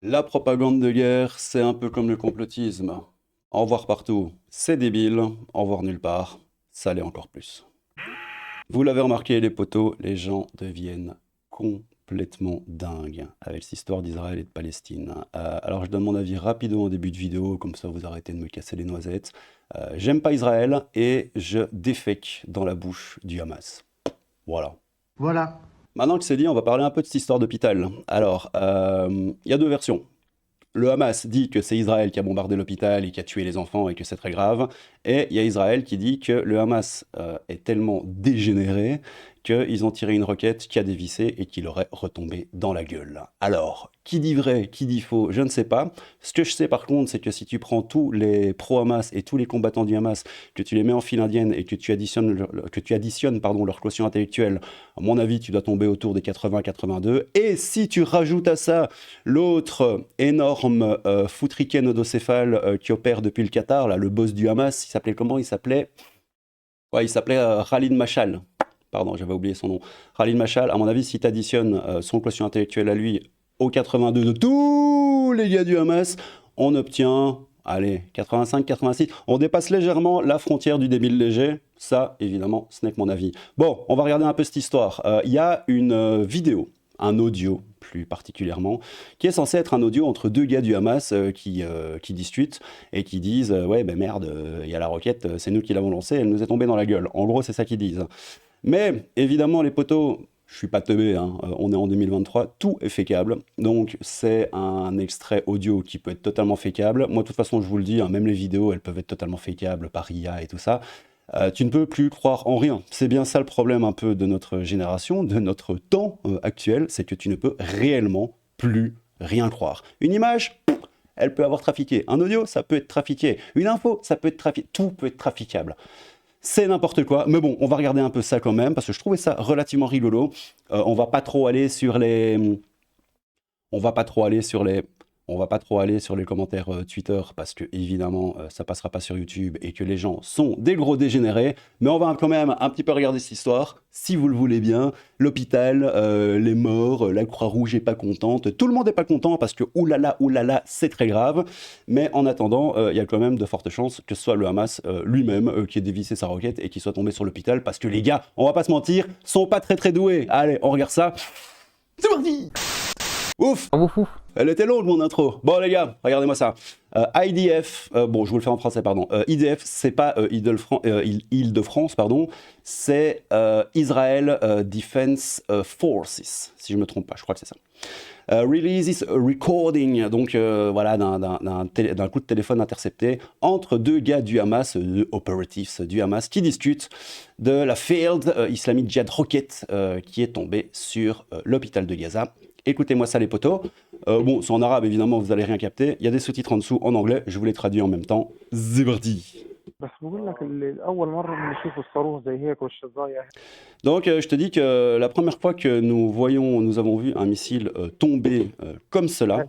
La propagande de guerre, c'est un peu comme le complotisme. En voir partout, c'est débile. En voir nulle part, ça l'est encore plus. Vous l'avez remarqué, les potos, les gens deviennent complètement dingues avec cette histoire d'Israël et de Palestine. Alors je donne mon avis rapidement au début de vidéo, comme ça vous arrêtez de me casser les noisettes. J'aime pas Israël et je défèque dans la bouche du Hamas. Voilà. Voilà. Maintenant que c'est dit, on va parler un peu de cette histoire d'hôpital. Alors, il y a deux versions. Le Hamas dit que c'est Israël qui a bombardé l'hôpital et qui a tué les enfants et que c'est très grave. Et il y a Israël qui dit que le Hamas est tellement dégénéré qu'ils ont tiré une roquette qui a dévissé et qui leur est retombée dans la gueule. Alors, qui dit vrai, qui dit faux, je ne sais pas. Ce que je sais par contre, c'est que si tu prends tous les pro-Hamas et tous les combattants du Hamas, que tu les mets en file indienne et que tu additionnes leur quotient intellectuel, à mon avis, tu dois tomber autour des 80-82. Et si tu rajoutes à ça l'autre énorme foutriquet nodocéphale qui opère depuis le Qatar, là, le boss du Hamas, il s'appelait comment? Il s'appelait Khalid Mashal. Pardon, j'avais oublié son nom. Khalid Mashal, à mon avis, si tu additionnes son quotient intellectuel à lui au 82 de tous les gars du Hamas, on obtient, allez, 85, 86. On dépasse légèrement la frontière du débile léger. Ça, évidemment, ce n'est que mon avis. Bon, on va regarder un peu cette histoire. Il y a une vidéo, un audio plus particulièrement, qui est censé être un audio entre deux gars du Hamas qui discutent et qui disent ouais ben merde, il y a la roquette, c'est nous qui l'avons lancée, elle nous est tombée dans la gueule. En gros, c'est ça qu'ils disent. Mais évidemment, les potos, je suis pas teubé, hein, on est en 2023, tout est fakeable. Donc c'est un extrait audio qui peut être totalement fakeable. Moi, de toute façon, je vous le dis, hein, même les vidéos, elles peuvent être totalement fakeables par IA et tout ça. Tu ne peux plus croire en rien. C'est bien ça le problème un peu de notre génération, de notre temps actuel, c'est que tu ne peux réellement plus rien croire. Une image, elle peut avoir trafiqué. Un audio, ça peut être trafiqué. Une info, ça peut être trafiqué. Tout peut être traficable. C'est n'importe quoi, mais bon, on va regarder un peu ça quand même, parce que je trouvais ça relativement rigolo. On va pas trop aller sur les... On va pas trop aller sur les... On va pas trop aller sur les commentaires Twitter parce que évidemment ça passera pas sur YouTube et que les gens sont des gros dégénérés. Mais on va quand même un petit peu regarder cette histoire, si vous le voulez bien. L'hôpital, les morts, la Croix-Rouge est pas contente. Tout le monde est pas content parce que oulala, c'est très grave. Mais en attendant, il y a quand même de fortes chances que ce soit le Hamas lui-même qui ait dévissé sa roquette et qui soit tombé sur l'hôpital parce que les gars, on va pas se mentir, sont pas très doués. Allez, on regarde ça. C'est parti. Ouf! Elle était longue mon intro. Bon les gars, regardez-moi ça. IDF, bon je vous le fais en français pardon. IDF c'est pas Île-de-France pardon, c'est Israel Defense Forces si je me trompe pas, je crois que c'est ça. Releases a recording, donc voilà, d'un coup de téléphone intercepté entre deux gars du Hamas, deux operatives du Hamas, qui discutent de la failed Islamic Jihad Rocket qui est tombée sur l'hôpital de Gaza. Écoutez-moi ça les potos. Bon, c'est en arabe évidemment, vous allez rien capter. Il y a des sous-titres en dessous en anglais, je vous les traduis en même temps. C'est parti. بس بقول لك أول مرة بنشوف الصاروخ زي هيك والشظايا. Donc je te dis que la première fois que nous avons vu un missile tomber comme cela.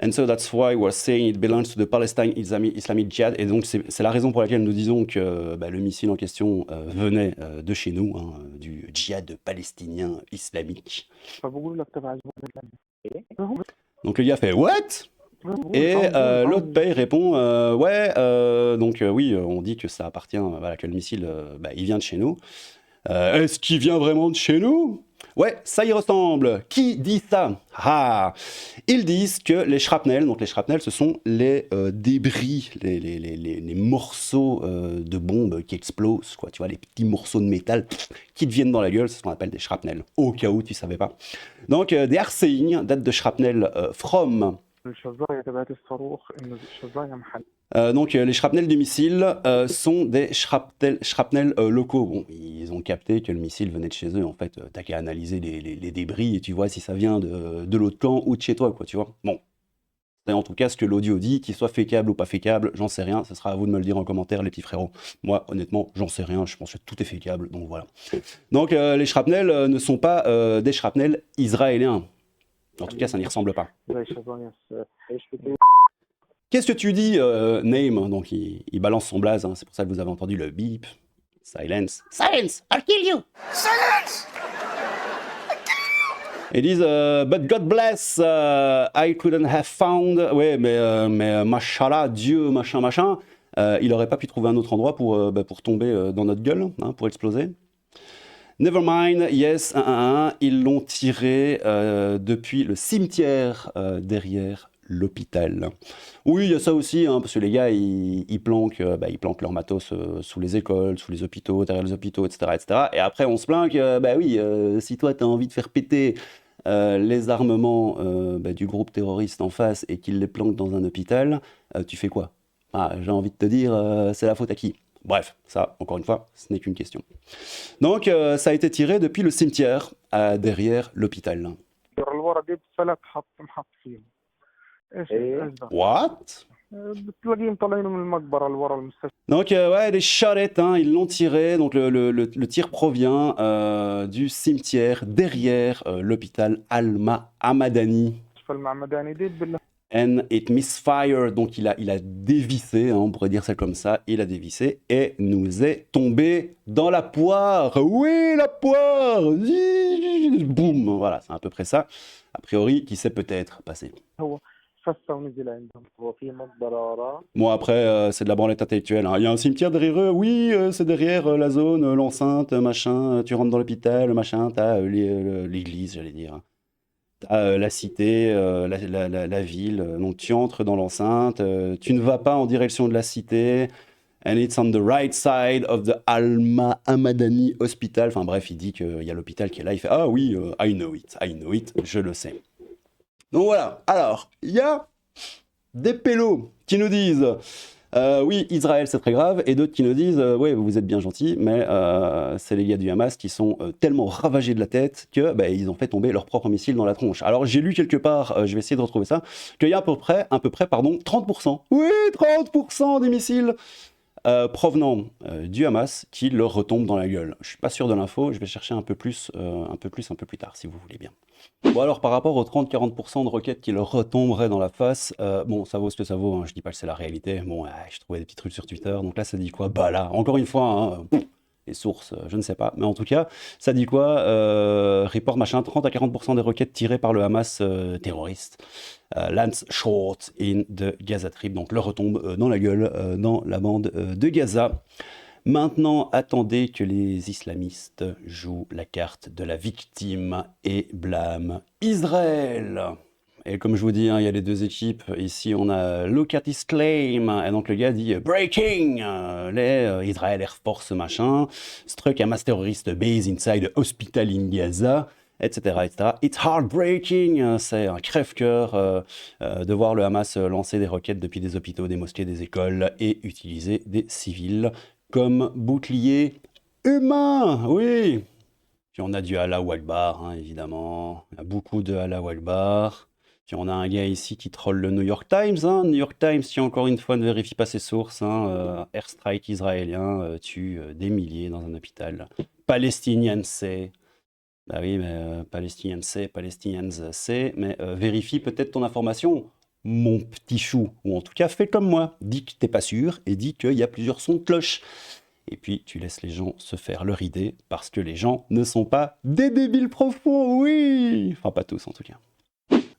And so that's why we're saying it belongs to the Palestine Islamic Jihad. Et donc c'est la raison pour laquelle nous disons que le missile en question venait de chez nous, hein, du djihad palestinien islamique. فبقول لك تبع زبون. Donc le gars fait what? Et l'autre paye répond ouais, donc oui, on dit que ça appartient, voilà, que le missile, il vient de chez nous. Est-ce qu'il vient vraiment de chez nous? Ouais, ça y ressemble. Qui dit ça? Ah, ils disent que les shrapnels, donc les shrapnels, ce sont les débris, les morceaux de bombes qui explosent, quoi. Tu vois, les petits morceaux de métal qui te viennent dans la gueule, c'est ce qu'on appelle des shrapnels. Au cas où tu savais pas. Donc, they are saying that the shrapnel from الشظايا تبعت الصاروخ إنه الشظايا محل. donc les shrapnels du missile sont des shrapnels locaux. Bon, ils ont capté que le missile venait de chez eux. En fait, t'as qu'à analyser les débris et tu vois si ça vient de l'autre camp ou de chez toi, quoi, tu vois. Bon, c'est en tout cas ce que l'audio dit, qu'il soit fakeable ou pas fakeable, j'en sais rien. Ce sera à vous de me le dire en commentaire, les petits frérots. Moi, honnêtement, j'en sais rien. Je pense que tout est fakeable, donc voilà. Donc les shrapnels ne sont pas des shrapnels israéliens. En tout cas, ça n'y ressemble pas. زي الشظايا إيش بدي. Qu'est-ce que tu dis, Name? Donc il balance son blaze, hein, c'est pour ça que vous avez entendu le beep. Silence. Silence! I'll kill you! Silence! Ils disent But God bless, I couldn't have found. Ouais, mais machallah, Dieu, machin, machin. Il aurait pas pu trouver un autre endroit pour tomber dans notre gueule, hein, pour exploser. Nevermind, yes, ils l'ont tiré depuis le cimetière derrière l'hôpital. Oui, il y a ça aussi, hein, parce que les gars, ils planquent leur matos sous les écoles, sous les hôpitaux, derrière les hôpitaux, etc., etc. Et après, on se plaint que, bah oui, si toi, tu as envie de faire péter les armements du groupe terroriste en face et qu'ils les planquent dans un hôpital, tu fais quoi? J'ai envie de te dire, c'est la faute à qui? Bref, ça, encore une fois, ce n'est qu'une question. Donc, ça a été tiré depuis le cimetière, derrière l'hôpital. الورا دي بثلاث محط فيهم. ايش ده؟ What? بتلاقيهم طالعين من المقبره لورا المستشفى. Donc, ouais, les charrettes, hein, ils l'ont tiré. Donc, le tir provient du cimetière derrière l'hôpital Al-Hamadani. المعمداني دي بالله. And it misfired, donc il a dévissé, hein, on pourrait dire ça comme ça, il a dévissé et nous est tombé dans la poire. Oui, la poire. Boum, voilà, c'est à peu près ça. A priori, qui s'est peut-être passé. هو فسه ونزل عندهم. هو في مقبره وراه. Bon, après, c'est de la branlette intellectuelle, hein. Il y a un cimetière derrière eux. Oui, c'est derrière la zone, l'enceinte, machin. Tu rentres dans l'hôpital, machin. T'as l'église, j'allais dire. T'as la cité, la ville. Donc, tu entres dans l'enceinte. Tu ne vas pas en direction de la cité. And it's on the right side of the Al-Hamadani Hospital. Enfin, bref, il dit qu'il y a l'hôpital qui est là. Il fait ah oui, I know it, je le sais. Donc, voilà. Alors, il y a des pélos qui nous disent oui, Israël c'est très grave, et d'autres qui nous disent oui, vous êtes bien gentils, mais c'est les gars du Hamas qui sont tellement ravagés de la tête que ils ont fait tomber leur propre missile dans la tronche. Alors j'ai lu quelque part, je vais essayer de retrouver ça, qu'il y a à peu près 30%, oui, 30% des missiles provenant du Hamas qui leur retombent dans la gueule. Je suis pas sûr de l'info, je vais chercher un peu plus tard si vous voulez bien. Bon alors par rapport aux 30-40% de roquettes qui leur retomberaient dans la face, bon ça vaut ce que ça vaut, hein, je dis pas que c'est la réalité, bon je trouvais des petits trucs sur Twitter, donc là ça dit quoi? Bah là, encore une fois, hein, les sources, je ne sais pas, mais en tout cas, ça dit quoi? Report machin, 30 à 40% des roquettes tirées par le Hamas terroriste lance short in the Gaza Strip, donc leur retombe dans la gueule, dans la bande de Gaza. Maintenant, attendez que les islamistes jouent la carte de la victime et blâment Israël. Et comme je vous dis, hein, il y a les deux équipes. Ici, on a Look at his claim. Et donc, le gars dit Breaking Israël Air Force, machin. Struck Hamas terrorist base inside hospital in Gaza, etc., etc. It's heartbreaking. C'est un crève-cœur de voir le Hamas lancer des roquettes depuis des hôpitaux, des mosquées, des écoles et utiliser des civils comme bouclier humain, oui. Puis on a du Allahu Akbar, hein, évidemment. Il y a beaucoup de Allahu Akbar. Puis on a un gars ici qui troll le New York Times. Hein. New York Times, qui encore une fois ne vérifie pas ses sources. Hein. Airstrike israélien tue des milliers dans un hôpital. Palestinian c'est. Bah oui, mais Palestinian c'est. Mais vérifie peut-être ton information, mon petit chou, ou en tout cas fais comme moi, dis que t'es pas sûr et dis qu'il y a plusieurs sons de cloche. Et puis tu laisses les gens se faire leur idée parce que les gens ne sont pas des débiles profonds, oui. Enfin pas tous en tout cas.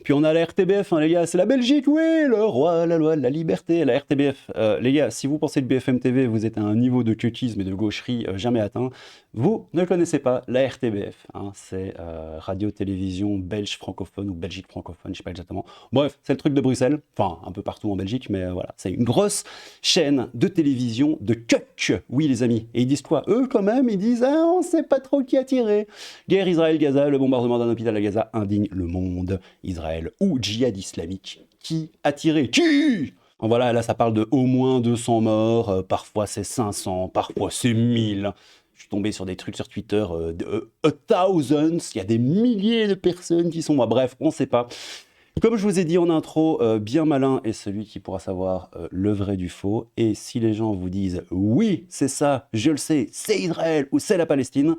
Puis on a la RTBF, hein, les gars, c'est la Belgique, oui, le roi, la loi, la liberté, la RTBF. Les gars, si vous pensez que BFM TV, vous êtes à un niveau de cutisme et de gaucherie jamais atteint, vous ne connaissez pas la RTBF. Hein, c'est radio-télévision belge francophone ou Belgique francophone, je sais pas exactement. Bref, c'est le truc de Bruxelles, enfin un peu partout en Belgique, mais voilà, c'est une grosse chaîne de télévision de cuck, oui les amis. Et ils disent quoi? Eux quand même, ils disent ah on sait pas trop qui a tiré. Guerre Israël-Gaza, le bombardement d'un hôpital à Gaza indigne le monde. Israël ou djihad islamique. Qui a tiré? Qui? Voilà, là ça parle de au moins 200 morts, parfois c'est 500, parfois c'est 1000. Je suis tombé sur des trucs sur Twitter, thousands, il y a des milliers de personnes qui sont mortes. Bref, on ne sait pas. Comme je vous ai dit en intro, bien malin est celui qui pourra savoir le vrai du faux. Et si les gens vous disent « Oui, c'est ça, je le sais, c'est Israël ou c'est la Palestine »,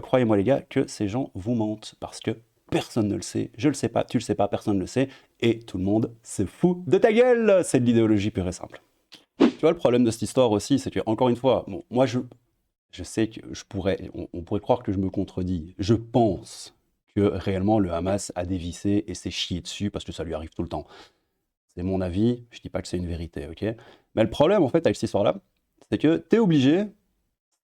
croyez-moi les gars que ces gens vous mentent parce que personne ne le sait, je le sais pas, tu le sais pas, personne ne le sait, et tout le monde se fout de ta gueule. C'est de l'idéologie pure et simple. Tu vois, le problème de cette histoire aussi, c'est que, encore une fois, bon, moi je sais que on pourrait croire que je me contredis. Je pense que réellement le Hamas a dévissé et s'est chié dessus parce que ça lui arrive tout le temps. C'est mon avis, je dis pas que c'est une vérité, ok? Mais le problème en fait avec cette histoire-là, c'est que t'es obligé,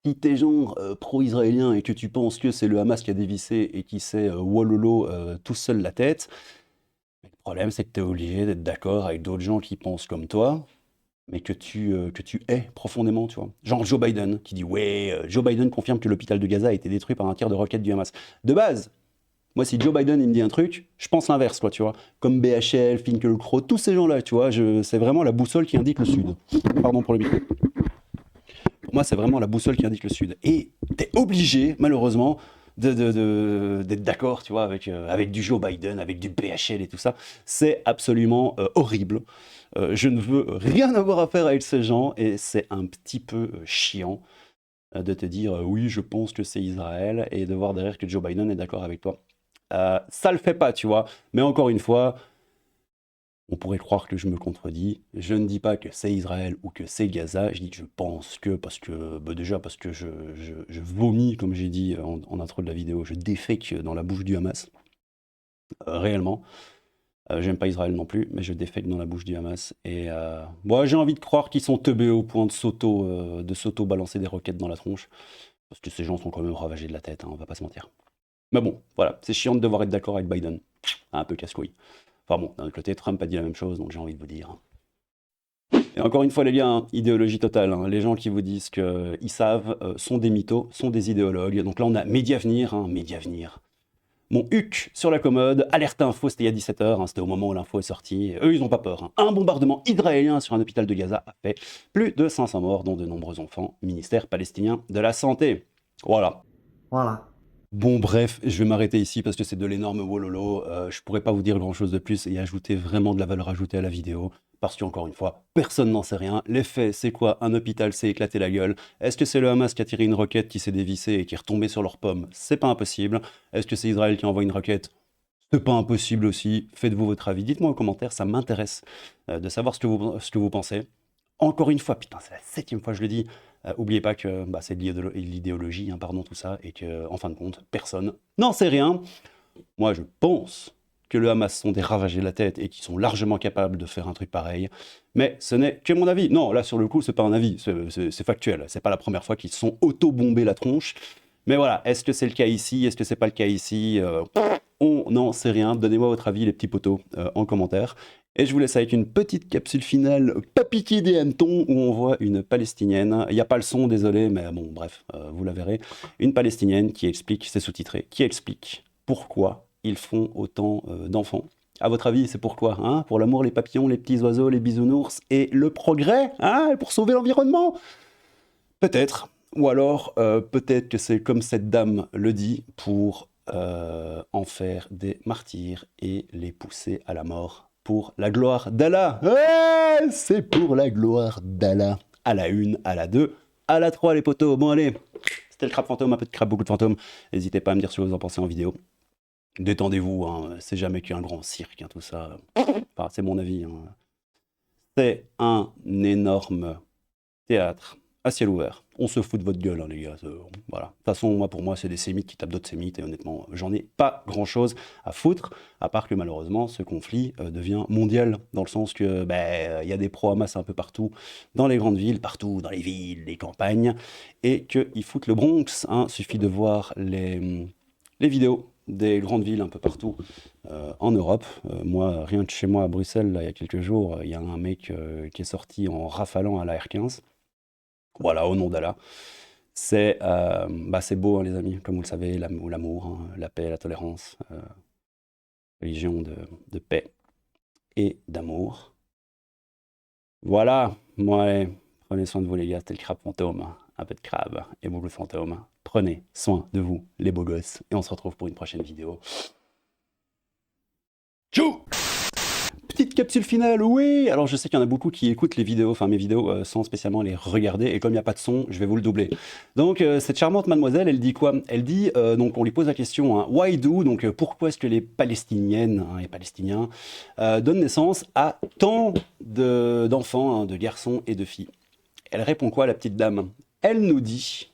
si t'es genre pro-israélien et que tu penses que c'est le Hamas qui a dévissé et qui s'est wololo tout seul la tête, le problème c'est que t'es obligé d'être d'accord avec d'autres gens qui pensent comme toi, mais que tu hais profondément, tu vois. Genre Joe Biden qui dit ouais, Joe Biden confirme que l'hôpital de Gaza a été détruit par un tir de roquette du Hamas. De base, moi, si Joe Biden il me dit un truc, je pense l'inverse, quoi, tu vois. Comme BHL, Finkielkraut, tous ces gens-là, tu vois, c'est vraiment la boussole qui indique le sud. Pardon pour le micro. Pour moi, c'est vraiment la boussole qui indique le sud. Et t'es obligé, malheureusement, d'être d'accord, tu vois, avec du Joe Biden, avec du BHL et tout ça. C'est absolument horrible. Je ne veux rien avoir à faire avec ces gens et c'est un petit peu chiant de te dire oui, je pense que c'est Israël et de voir derrière que Joe Biden est d'accord avec toi. Ça le fait pas, tu vois. Mais encore une fois, on pourrait croire que je me contredis. Je ne dis pas que c'est Israël ou que c'est Gaza. Je dis que je pense que, parce que, bah déjà, parce que je vomis, comme j'ai dit en intro de la vidéo, je défèque dans la bouche du Hamas, réellement. J'aime pas Israël non plus, mais je défèque dans la bouche du Hamas. Et moi, j'ai envie de croire qu'ils sont teubés au point de s'auto-balancer des roquettes dans la tronche. Parce que ces gens sont quand même ravagés de la tête, hein, on va pas se mentir. Mais bon, voilà, c'est chiant de devoir être d'accord avec Biden. Un peu casse-couille. Enfin bon, d'un autre côté, Trump a dit la même chose, donc j'ai envie de vous dire. Et encore une fois, les gars, hein, idéologie totale. Hein. Les gens qui vous disent qu'ils savent sont des mythos, sont des idéologues. Donc là, on a Mediavenir, hein, Mediavenir. Mon HUC sur la commode, alerte info, c'était il y a 17h, hein, c'était au moment où l'info est sortie. Eux, ils n'ont pas peur. Hein. Un bombardement israélien sur un hôpital de Gaza a fait plus de 500 morts, dont de nombreux enfants. Ministère palestinien de la Santé. Voilà. Voilà. Bon, bref, je vais m'arrêter ici parce que c'est de l'énorme wololo. Je pourrais pas vous dire grand chose de plus et ajouter vraiment de la valeur ajoutée à la vidéo. Parce qu'encore une fois, personne n'en sait rien. Les faits, c'est quoi? Un hôpital s'est éclaté la gueule. Est-ce que c'est le Hamas qui a tiré une roquette qui s'est dévissée et qui est retombée sur leurs pommes? C'est pas impossible. Est-ce que c'est Israël qui envoie une roquette? C'est pas impossible aussi. Faites-vous votre avis. Dites-moi en commentaire, ça m'intéresse de savoir ce que vous pensez. Encore une fois, putain, c'est la 7e fois que je le dis. Oubliez pas que bah, c'est de l'idéologie, hein, pardon, tout ça, et que, en fin de compte, personne n'en sait rien. Moi, je pense que le Hamas sont des ravagés de la tête et qui sont largement capables de faire un truc pareil. Mais ce n'est que mon avis. Non, là, sur le coup, c'est pas un avis, c'est factuel. C'est pas la première fois qu'ils se sont auto-bombés la tronche. Mais voilà, est-ce que c'est le cas ici? Est-ce que c'est pas le cas ici? On n'en sait rien. Donnez-moi votre avis, les petits potos, en commentaire. Et je vous laisse avec une petite capsule finale, pas piquée des hannetons, où on voit une Palestinienne. Il n'y a pas le son, désolé, mais bon, bref, vous la verrez. Une Palestinienne qui explique, c'est sous-titré, qui explique pourquoi ils font autant d'enfants. À votre avis, c'est pourquoi hein? Pour l'amour, les papillons, les petits oiseaux, les bisounours et le progrès hein? Pour sauver l'environnement? Peut-être. Ou alors, peut-être que c'est comme cette dame le dit, pour en faire des martyrs et les pousser à la mort pour la gloire d'Allah. Ouais, c'est pour la gloire d'Allah. À la 1, à la 2, à la 3, les potos. Bon, allez, c'était le crabe fantôme, un peu de crabe, beaucoup de fantômes. N'hésitez pas à me dire ce que vous en pensez en vidéo. Détendez-vous, hein, c'est jamais qu'un grand cirque, hein, tout ça. Enfin, c'est mon avis. Hein. C'est un énorme théâtre à ciel ouvert. On se fout de votre gueule, hein, les gars. Voilà. De toute façon, moi, pour moi, c'est des sémites qui tapent d'autres sémites, et honnêtement, j'en ai pas grand-chose à foutre, à part que malheureusement, ce conflit devient mondial, dans le sens que y a des pro-Hamas un peu partout, dans les grandes villes, partout, dans les villes, les campagnes, et qu'ils foutent le Bronx. Hein. Suffit de voir les vidéos des grandes villes un peu partout en Europe. Moi, rien que chez moi à Bruxelles, là, il y a quelques jours, il y a un mec qui est sorti en rafalant à la R15. Voilà, au nom d'Allah. C'est beau, hein, les amis, comme vous le savez, l'amour, hein, la paix, la tolérance, religion de paix et d'amour. Voilà, moi, allez, prenez soin de vous, les gars, c'était le crabe fantôme, un peu de crabe et beaucoup de fantômes. Prenez soin de vous, les beaux gosses, et on se retrouve pour une prochaine vidéo. Ciao! Petite capsule finale, oui. Alors je sais qu'il y en a beaucoup qui écoutent les vidéos, enfin mes vidéos sans spécialement les regarder, et comme il n'y a pas de son, je vais vous le doubler. Donc cette charmante mademoiselle, elle dit quoi? Elle dit, donc on lui pose la question, hein, why do, donc pourquoi est-ce que les Palestiniennes et Palestiniens donnent naissance à tant d'enfants, hein, de garçons et de filles? Elle répond quoi, la petite dame? Elle nous dit,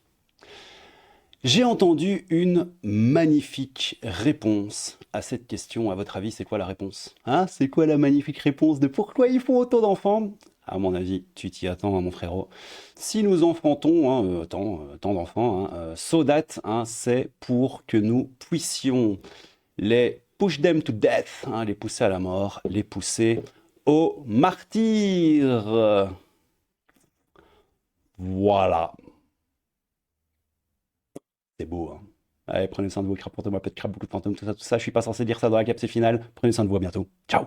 J'ai entendu une magnifique réponse à cette question. À votre avis, c'est quoi la réponse? Hein? C'est quoi la magnifique réponse de pourquoi ils font autant d'enfants? À mon avis, tu t'y attends, hein, mon frérot. Si nous enfantons tant d'enfants, so that, c'est pour que nous puissions les push them to death, les pousser à la mort, les pousser au martyr. Voilà. C'est beau, hein. Allez, prenez soin de vous, portez-moi pas de crabe, beaucoup de fantômes, tout ça, tout ça. Je suis pas censé dire ça dans la capsule finale. Prenez soin de vous, à bientôt. Ciao!